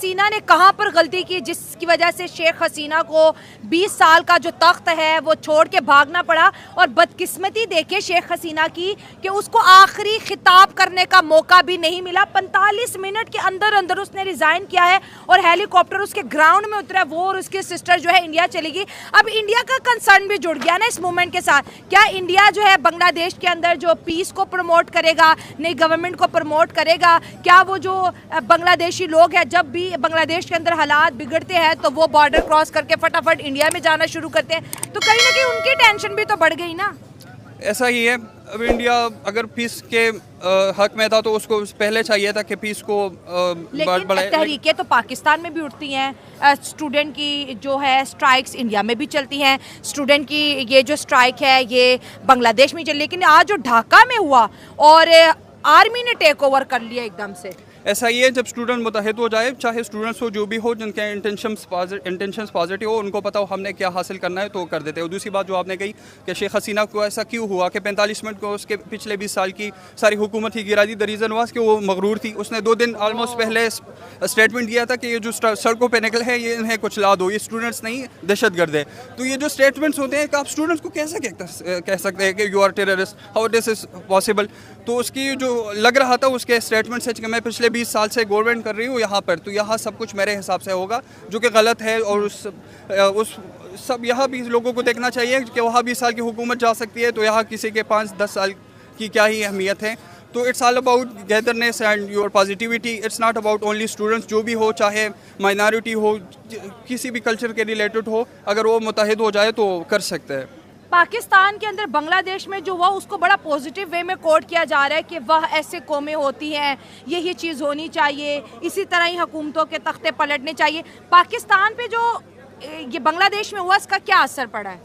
हसीना ने कहाँ पर गलती की जिसकी वजह से शेख हसीना को 20 साल का जो तख्त है वो छोड़ के भागना पड़ा? और बदकिस्मती देखे शेख हसीना की कि उसको आखिरी खिताब करने का मौका भी नहीं मिला। 45 मिनट के अंदर अंदर उसने रिजाइन किया है और हेलीकॉप्टर उसके ग्राउंड में उतरा, वो और उसके सिस्टर जो है इंडिया चली गई। अब इंडिया का कंसर्न भी जुड़ गया ना इस मूवमेंट के साथ। क्या इंडिया जो है बांग्लादेश के अंदर जो पीस को प्रमोट करेगा, नई गवर्नमेंट को प्रमोट करेगा? क्या वो जो बांग्लादेशी लोग हैं जब भी बांग्लादेश के अंदर हालात बिगड़ते हैं तो वो बॉर्डर क्रॉस करके फटाफट इंडिया में जाना शुरू करते हैं, तो कहीं ना कहीं उनकी टेंशन भी तो बढ़ गई ना? ऐसा ही है। अब इंडिया अगर पीस के हक में था तो उसको पहले चाहिए था कि पीस को लेकिन तहरीकें तो पाकिस्तान में भी उठती हैं। स्टूडेंट की जो है स्ट्राइक्स इंडिया में भी चलती हैं। स्टूडेंट की ये जो स्ट्राइक है ये बांग्लादेश में चली, लेकिन आज जो ढाका में हुआ और आर्मी ने टेक ओवर कर लिया एकदम से। ऐसा ही है, जब स्टूडेंट मुतहद हो जाए, चाहे स्टूडेंट्स हो जो भी हो, जिनके इंटेंशंस पॉजिटिव हो, उनको पता हो हमने क्या हासिल करना है तो कर देते हैं। और दूसरी बात जो आपने कही कि शेख हसीना को ऐसा क्यों हुआ कि 45 मिनट को उसके पिछले 20 साल की सारी हुकूमत ही गिरा दी। द रीज़न वाज कि वो मगरूर थी। उसने 2 दिन ऑलमोस्ट पहले स्टेटमेंट दिया था कि ये जो सड़कों पर निकले हैं ये इन्हें कुछ ला दो, ये स्टूडेंट्स नहीं दहशत गर्द है। तो ये जो स्टेटमेंट्स होते हैं कि आप स्टूडेंट्स को कैसे कह सकते हैं कि you are terrorist, how this is possible? तो उसकी जो लग रहा था उसके स्टेटमेंट से कि मैं पिछले 20 साल से गवर्नमेंट कर रही हूँ यहाँ पर, तो यहाँ सब कुछ मेरे हिसाब से होगा, जो कि गलत है। और उस सब यहाँ भी लोगों को देखना चाहिए कि वहाँ 20 साल की हुकूमत जा सकती है तो यहाँ किसी के 5-10 साल की क्या ही अहमियत है। तो it's all about gatherness and your positivity. It's not about only students, जो भी हो, चाहे माइनॉरिटी हो, किसी भी कल्चर के रिलेटेड हो, अगर वो मुतहद हो जाए तो कर सकते हैं। पाकिस्तान के अंदर बांग्लादेश में जो हुआ उसको बड़ा पॉजिटिव वे में कोट किया जा रहा है कि वह ऐसे कौमें होती हैं, यही चीज़ होनी चाहिए, इसी तरह ही हुकूमतों के तख्ते पलटने चाहिए। पाकिस्तान पे जो ये बांग्लादेश में हुआ इसका क्या असर पड़ा है?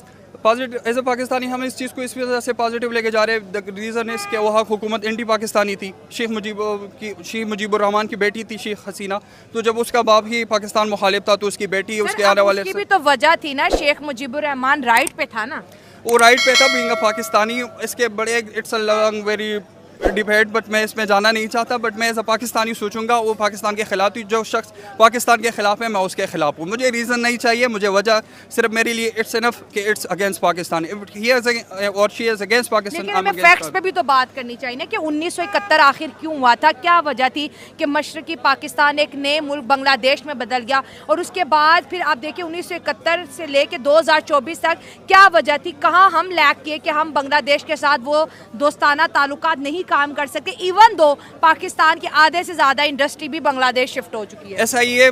पॉजिटिव एज ए पाकिस्तानी हम इस चीज़ को इस वजह से पॉजिटिव लेके जा रहे हैं। द रीज़न इज़ कि वहाँ हुकूमत एंटी पाकिस्तानी थी। शेख मुजीबुर रहमान की बेटी थी शेख हसीना, तो जब उसका बाप ही पाकिस्तान मुखालिफ था तो उसकी बेटी उसके आने वाले उसकी भी तो वजह थी ना, शेख मुजीबुर रहमान राइट पे था ना, वो राइट पे था बीइंग अ पाकिस्तानी। इसके बड़े it's a long very debate, but मैं इसमें जाना नहीं चाहता। बट मैं एज अ पाकिस्तानी सोचूंगा वो पाकिस्तान के खिलाफ थी। जो शख्स पाकिस्तान के खिलाफ है मैं उसके खिलाफ हूँ। मुझे रीज़न नहीं चाहिए, मुझे वजह सिर्फ मेरे लिए इट्स इनफ कि इट्स अगेंस्ट पाकिस्तान और शी इज अगेंस्ट पाकिस्तान। लेकिन हमें फैक्ट्स पे भी तो बात करनी चाहिए ना कि 1971 आखिर क्यों हुआ था, क्या वजह थी कि मशरकी पाकिस्तान एक नए मुल्क बांग्लादेश में बदल गया। और उसके बाद फिर आप देखिए 1971 से लेके 2024 तक क्या वजह थी, कहाँ हम लैक किए कि हम बांग्लादेश के साथ वो दोस्ताना ताल्लुकात नहीं काम कर सके, इवन दो पाकिस्तान की आधे से ज्यादा इंडस्ट्री भी बांग्लादेश शिफ्ट हो चुकी है। ऐसा ही है,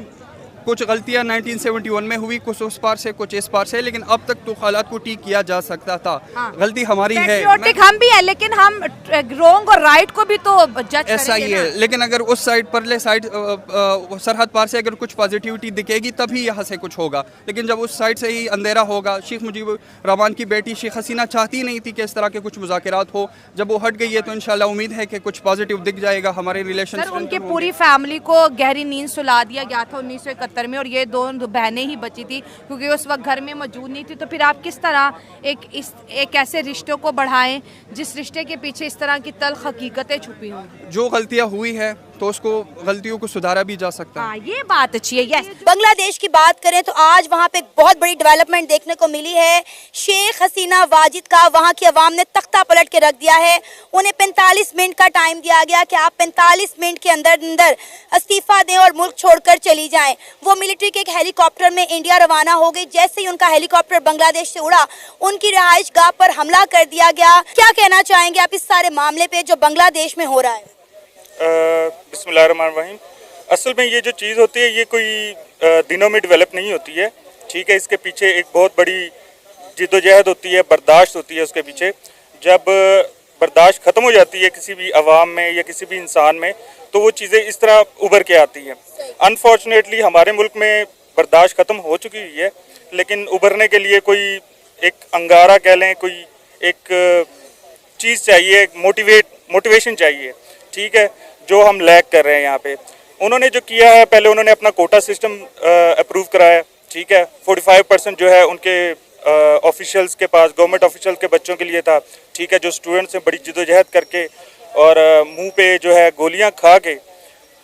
कुछ गलतियां 1971 में हुई, कुछ उस पार से कुछ इस पार से, लेकिन अब तक तो हालात को ठीक किया जा सकता था। हाँ। गलती हमारी है, हम भी है, लेकिन हम रॉन्ग और राइट को भी तो जज ऐसा ही है। लेकिन अगर उस साइड परले साइड सरहद पार से अगर कुछ पॉजिटिविटी दिखेगी तभी यहाँ से कुछ होगा। लेकिन जब उस साइड से ही अंधेरा होगा, शेख मुजीबुर रहमान की बेटी शेख हसीना चाहती नहीं थी कि इस तरह के कुछ मुज़ाकरात हो। जब वो हट गई है तो इंशाल्लाह उम्मीद है कि कुछ पॉजिटिव दिख जाएगा हमारे रिलेशन। उनकी पूरी फैमिली को गहरी नींद सुला दिया गया था 1971 में, और ये 2 बहनें ही बची थी क्योंकि उस वक्त घर में मौजूद नहीं थी। तो फिर आप किस तरह एक ऐसे रिश्तों को बढ़ाएं जिस रिश्ते के पीछे इस तरह की तल्ख हकीकतें छुपी हों? जो गलतियां हुई है तो उसको गलतियों को सुधारा भी जा सकता है। ये बात अच्छी है। यस, बांग्लादेश की बात करें तो आज वहाँ पे बहुत बड़ी डेवलपमेंट देखने को मिली है। शेख हसीना वाजिद का वहाँ की आवाम ने तख्ता पलट के रख दिया है। उन्हें 45 मिनट का टाइम दिया गया कि आप 45 मिनट के अंदर अंदर इस्तीफा दें और मुल्क छोड़कर चली जाएं। वो मिलिट्री के एक हेलीकॉप्टर में इंडिया रवाना हो गई। जैसे ही उनका हेलीकॉप्टर बांग्लादेश से उड़ा, उनकी रिहाइश गाह पर हमला कर दिया गया। क्या कहना चाहेंगे आप इस सारे मामले पे जो बांग्लादेश में हो रहा है? बिस्मिल्लाहिर्रहमानिर्रहीम। असल में ये जो चीज़ होती है ये कोई दिनों में डेवलप नहीं होती है, ठीक है। इसके पीछे एक बहुत बड़ी जिद्दोजहद होती है, बर्दाश्त होती है उसके पीछे। जब बर्दाश्त ख़त्म हो जाती है किसी भी आवाम में या किसी भी इंसान में तो वो चीज़ें इस तरह उभर के आती हैं। अनफॉर्चुनेटली हमारे मुल्क में बर्दाश्त ख़त्म हो चुकी हुई है, लेकिन उभरने के लिए कोई एक अंगारा कह लें, कोई एक चीज़ चाहिए, एक मोटिवेशन चाहिए, ठीक है, जो हम लैक कर रहे हैं यहाँ पे। उन्होंने जो किया है, पहले उन्होंने अपना कोटा सिस्टम अप्रूव कराया, ठीक है। 45% जो है उनके ऑफिशियल्स के पास, गवर्नमेंट ऑफिशियल के बच्चों के लिए था, ठीक है, जो स्टूडेंट्स हैं बड़ी जिद्दोजहद करके और मुंह पे जो है गोलियां खा के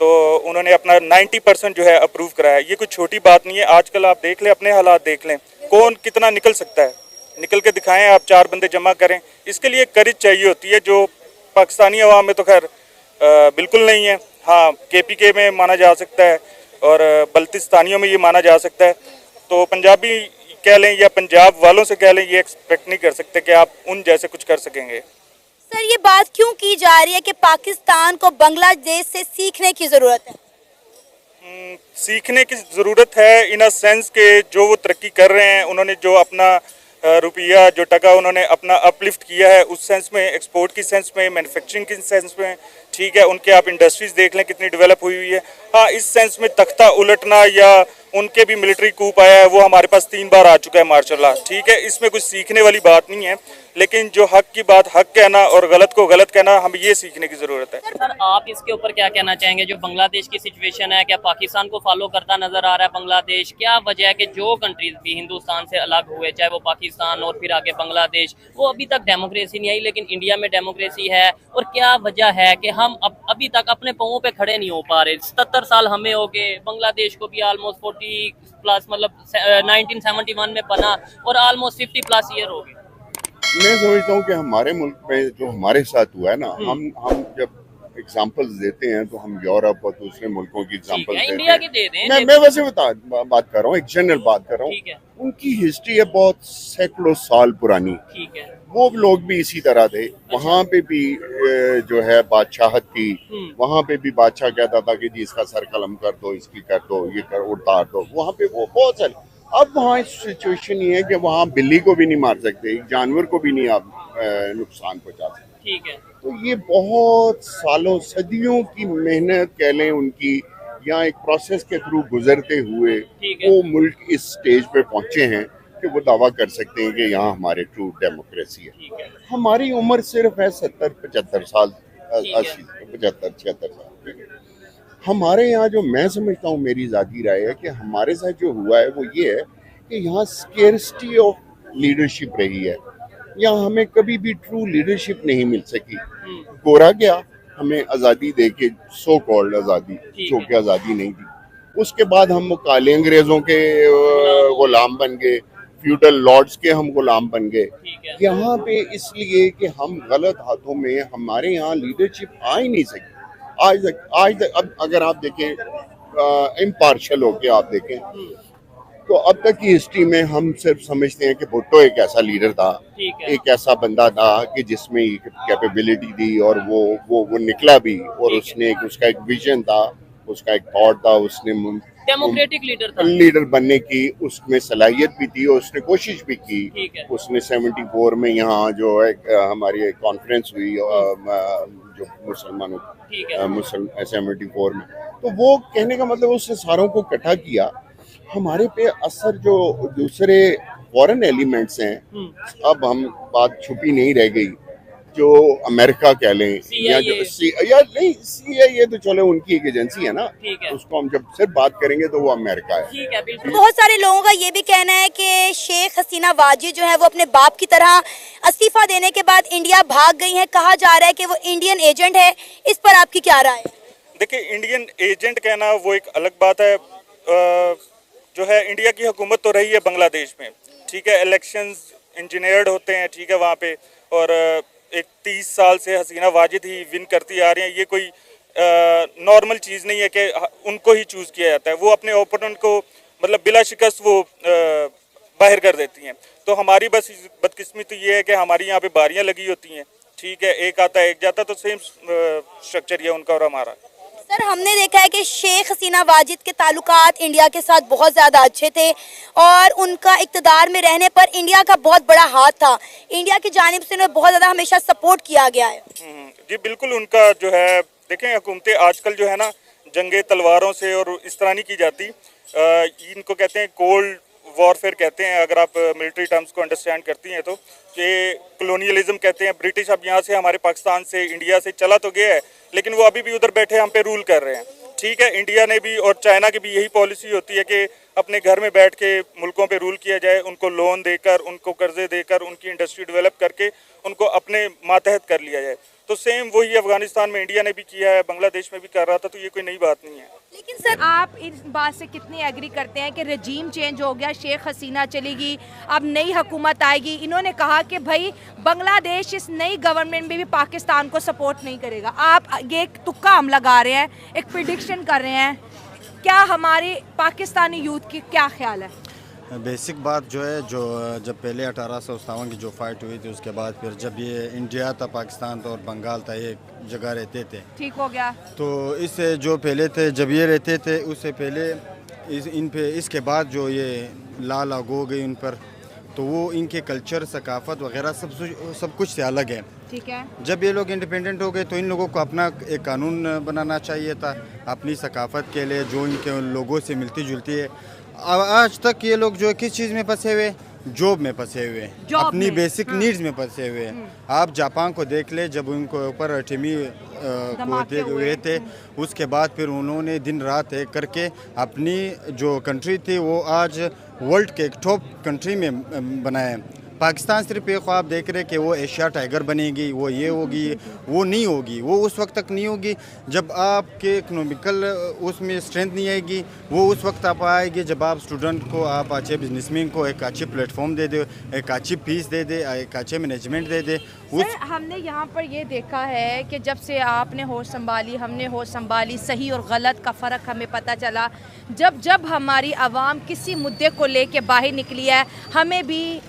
तो उन्होंने अपना 90% जो है अप्रूव कराया। ये कोई छोटी बात नहीं है। आजकल आप देख लें, अपने हालात देख लें, कौन कितना निकल सकता है, निकल के दिखाएं। आप 4 बंदे जमा करें, इसके लिए करेज चाहिए होती है, जो पाकिस्तानी अवाम में तो खैर बिल्कुल नहीं है। हाँ, KPK में माना जा सकता है और बल्तिस्तानियों में ये माना जा सकता है। तो पंजाबी कह लें या पंजाब वालों से कह लें, ये एक्सपेक्ट नहीं कर सकते कि आप उन जैसे कुछ कर सकेंगे। सर, ये बात क्यों की जा रही है कि पाकिस्तान को बांग्लादेश से सीखने की ज़रूरत है? सीखने की ज़रूरत है इन अ सेंस के जो वो तरक्की कर रहे हैं, उन्होंने जो अपना रुपया जो टका उन्होंने अपना अपलिफ्ट किया है, उस सेंस में, एक्सपोर्ट की सेंस में, मैन्युफैक्चरिंग की सेंस में, ठीक है। उनके आप इंडस्ट्रीज़ देख लें कितनी डेवलप हुई है। हाँ, इस सेंस में तख्ता उलटना या उनके भी मिलिट्री कूप आया है, वो हमारे पास 3 बार आ चुका है मार्शाल्लाह, ठीक है। इसमें कुछ सीखने वाली बात नहीं है, लेकिन जो हक की बात हक कहना और गलत को गलत कहना, हम ये सीखने की ज़रूरत है। सर, आप इसके ऊपर क्या कहना चाहेंगे? जो बांग्लादेश की सिचुएशन है, क्या पाकिस्तान को फॉलो करता नजर आ रहा है बांग्लादेश? क्या वजह है कि जो कंट्रीज भी हिंदुस्तान से अलग हुए, चाहे वो पाकिस्तान और फिर आगे बांग्लादेश, वो अभी तक डेमोक्रेसी नहीं आई, लेकिन इंडिया में डेमोक्रेसी है? और क्या वजह है कि हम अभी तक अपने पाँवों पे खड़े नहीं हो पा रहे? 77 साल हमें हो गए, बांग्लादेश को भी ऑलमोस्ट 40+ मतलब 1971 में बना और ऑलमोस्ट 50+ ईयर हो गए। मैं समझता हूँ कि हमारे मुल्क में जो हमारे साथ हुआ है ना, हम जब एग्जांपल्स देते हैं तो हम यूरोप और दूसरे मुल्कों की एग्जांपल्स देते इंडिया हैं। की दे दें। मैं वैसे बात कर रहा हूँ, एक जनरल बात कर रहा ठीक है। हूँ। उनकी हिस्ट्री है बहुत सैकड़ों साल पुरानी। ठीक है। वो लोग भी इसी तरह थे। वहाँ पे भी जो है बादशाहत थी। वहाँ पे भी बादशाह कहता था कि जी इसका सर कलम कर दो, इसकी कर दो, ये कर उतार दो। वहाँ पे वो बहुत सारे। अब वहाँ सिचुएशन ये है कि वहाँ बिल्ली को भी नहीं मार सकते, जानवर को भी नहीं आप नुकसान पहुँचा सकते। ठीक है। तो ये बहुत सालों सदियों की मेहनत कह लें उनकी, या एक प्रोसेस के थ्रू गुजरते हुए वो मुल्क इस स्टेज पे पहुंचे हैं कि वो दावा कर सकते हैं कि यहाँ हमारे ट्रू डेमोक्रेसी है। हमारी उम्र सिर्फ है 70-75 साल, 80-75-76 साल। हमारे यहाँ जो मैं समझता हूँ, मेरी ज़ाती राय है कि हमारे साथ जो हुआ है वो ये है कि यहाँ स्केर्सिटी ऑफ लीडरशिप रही है। यहाँ हमें कभी भी ट्रू लीडरशिप नहीं मिल सकी। गोरा गया हमें आज़ादी दे के, सो कॉल्ड आज़ादी, जो कि आज़ादी नहीं थी। उसके बाद हम काले अंग्रेज़ों के गुलाम बन गए, फ्यूडल लॉर्ड्स के हम गुलाम बन गए। यहाँ पे इसलिए कि हम गलत हाथों में, हमारे यहाँ लीडरशिप आ ही नहीं सकी आज तक। अब अगर आप देखें इम्पार्शल होके आप देखें तो अब तक की हिस्ट्री में हम सिर्फ समझते हैं कि भुट्टो एक ऐसा लीडर था, एक ऐसा बंदा था कि जिसमें कैपेबिलिटी थी और वो निकला भी, और उसने उसका एक विजन था, उसका एक थॉट था, उसने डेमोक्रेटिक लीडर बनने की उसमें सलाहियत भी थी और उसने कोशिश भी की। उसने 74 में यहाँ जो है हमारी कॉन्फ्रेंस हुई जो मुसलमानों 74 में, तो वो कहने का मतलब उसने सारों को इकट्ठा किया। हमारे पे असर जो दूसरे फॉरेन एलिमेंट्स हैं, अब हम बात छुपी नहीं रह गई, जो अमेरिका कह लें या जो CIA तो चलो उनकी एक एजेंसी है ना, उसको हम जब सिर्फ बात करेंगे तो वो अमेरिका है। बहुत सारे लोगों का ये भी कहना है कि शेख हसीना वाजिद जो है वो अपने बाप की तरह इस्तीफा देने के बाद इंडिया भाग गई है। कहा जा रहा है कि वो इंडियन एजेंट है। इस पर आपकी क्या राय है? देखिए, इंडियन एजेंट कहना वो एक अलग बात है। जो है इंडिया की हुकूमत तो रही है बांग्लादेश में, ठीक है। इलेक्शंस इंजीनियर्ड होते हैं, ठीक है, वहाँ पे, और एक 30 साल से हसीना वाजिद ही विन करती आ रही हैं। ये कोई नॉर्मल चीज़ नहीं है कि उनको ही चूज़ किया जाता है। वो अपने ओपोनेंट को मतलब बिला शिकस्त वो बाहर कर देती हैं। तो हमारी बस बदकिस्मती ये है कि हमारी यहाँ पे बारियाँ लगी होती हैं, ठीक है, एक आता है एक जाता, तो सेम स्ट्रक्चर ये उनका और हमारा। सर, हमने देखा है कि शेख हसीना वाजिद के ताल्लुकात इंडिया के साथ बहुत ज़्यादा अच्छे थे और उनका इक़्तिदार में रहने पर इंडिया का बहुत बड़ा हाथ था। इंडिया की जानिब से उन्हें बहुत ज़्यादा हमेशा सपोर्ट किया गया है। जी बिल्कुल, उनका जो है देखें, हुकूमतें आजकल जो है ना जंगे तलवारों से और इस तरह नहीं की जाती। इनको कहते हैं कोल्ड वॉरफेयर कहते हैं, अगर आप मिलिट्री टर्म्स को अंडरस्टैंड करती हैं तो। ये कॉलोनियलिज्म कहते हैं। ब्रिटिश अब यहाँ से हमारे पाकिस्तान से, इंडिया से चला तो गया है, लेकिन वो अभी भी उधर बैठे हम पे रूल कर रहे हैं, ठीक है। इंडिया ने भी और चाइना की भी यही पॉलिसी होती है कि अपने घर में बैठ के मुल्कों पे रूल किया जाए, उनको लोन देकर, उनको कर्जे देकर, उनकी इंडस्ट्री डेवलप करके उनको अपने मातहत कर लिया जाए। तो तो सेम वही अफगानिस्तान में इंडिया ने भी किया है, बांग्लादेश में भी कर रहा था, तो ये कोई नई बात नहीं है। लेकिन सर आप इस बात से कितनी एग्री करते हैं कि रजीम चेंज हो गया, शेख हसीना चलेगी, अब नई हुकूमत आएगी। इन्होंने कहा कि भाई बांग्लादेश इस नई गवर्नमेंट में भी पाकिस्तान को सपोर्ट नहीं करेगा। आप ये एक तुक्का हम लगा रहे हैं, एक प्रिडिक्शन कर रहे हैं, क्या हमारे पाकिस्तानी यूथ की क्या ख्याल है? बेसिक बात जो है, जो जब पहले 1857 की जो फाइट हुई थी, उसके बाद फिर जब ये इंडिया था, पाकिस्तान था और बंगाल था, एक जगह रहते थे, ठीक हो गया। तो इससे जो पहले थे, जब ये रहते थे उससे पहले इन पे, इसके बाद जो ये ला लागू हो गई उन पर, तो वो इनके कल्चर, सकाफत वगैरह सब कुछ से अलग है। ठीक है। जब ये लोग इंडिपेंडेंट हो गए तो इन लोगों को अपना एक कानून बनाना चाहिए था अपनी सकाफत के लिए, जो इनके लोगों से मिलती जुलती है। आज तक ये लोग जो किस चीज़ में फंसे हुए, जॉब में फंसे हुए, अपनी बेसिक नीड्स में फंसे हुए। आप जापान को देख ले, जब उनको ऊपर अठमी को दे हुए थे, उसके बाद फिर उन्होंने दिन रात एक करके अपनी जो कंट्री थी वो आज वर्ल्ड के एक टॉप कंट्री में बनाए। पाकिस्तान सिर्फ एक ख्वाब देख रहे कि वो एशिया टाइगर बनेगी, वो ये होगी, वो नहीं होगी। वो उस वक्त तक नहीं होगी जब आपके इकोनॉमिकल उसमें स्ट्रेंथ नहीं आएगी। वो उस वक्त आप आएगी जब आप स्टूडेंट को, आप अच्छे बिजनेसमैन को एक अच्छी प्लेटफॉर्म दे दे, एक अच्छी फीस दे दे, एक अच्छे मैनेजमेंट दे दे। सर हमने यहाँ पर ये देखा है कि जब से आपने होश संभाली, हमने होश संभाली, सही और गलत का फ़र्क हमें पता चला। जब हमारी आवाम किसी मुद्दे को लेके बाहर निकली है, हमें भी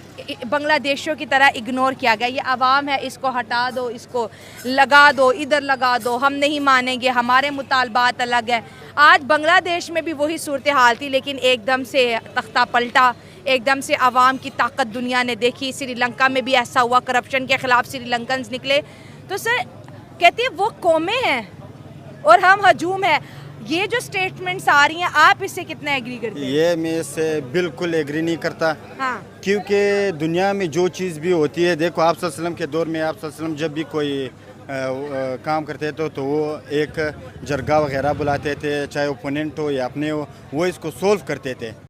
बांग्लादेशियों की तरह इग्नोर किया गया। ये आवाम है, इसको हटा दो, इसको लगा दो, इधर लगा दो, हम नहीं मानेंगे, हमारे मुतालबात अलग है। आज बांग्लादेश में भी वही सूरत हाल थी, लेकिन एकदम से तख्ता पलटा, एकदम से आवाम की ताकत दुनिया ने देखी। श्रीलंका में भी ऐसा हुआ, करप्शन के ख़िलाफ़ श्रीलंकन्स निकले। तो सर कहते हैं वो कौमें हैं और हम हजूम है। ये जो स्टेटमेंट्स आ रही हैं, आप इससे कितना एग्री करते हैं? ये मैं इससे बिल्कुल एग्री नहीं करता। हाँ। क्योंकि दुनिया में जो चीज़ भी होती है, देखो आप सल्लल्लाहु अलैहि वसल्लम के दौर में, आप सल्लल्लाहु अलैहि वसल्लम जब भी कोई काम करते थे तो वो एक जरगा वगैरह बुलाते थे, चाहे ओपोनेंट हो या अपने हो, वो इसको सोल्व करते थे।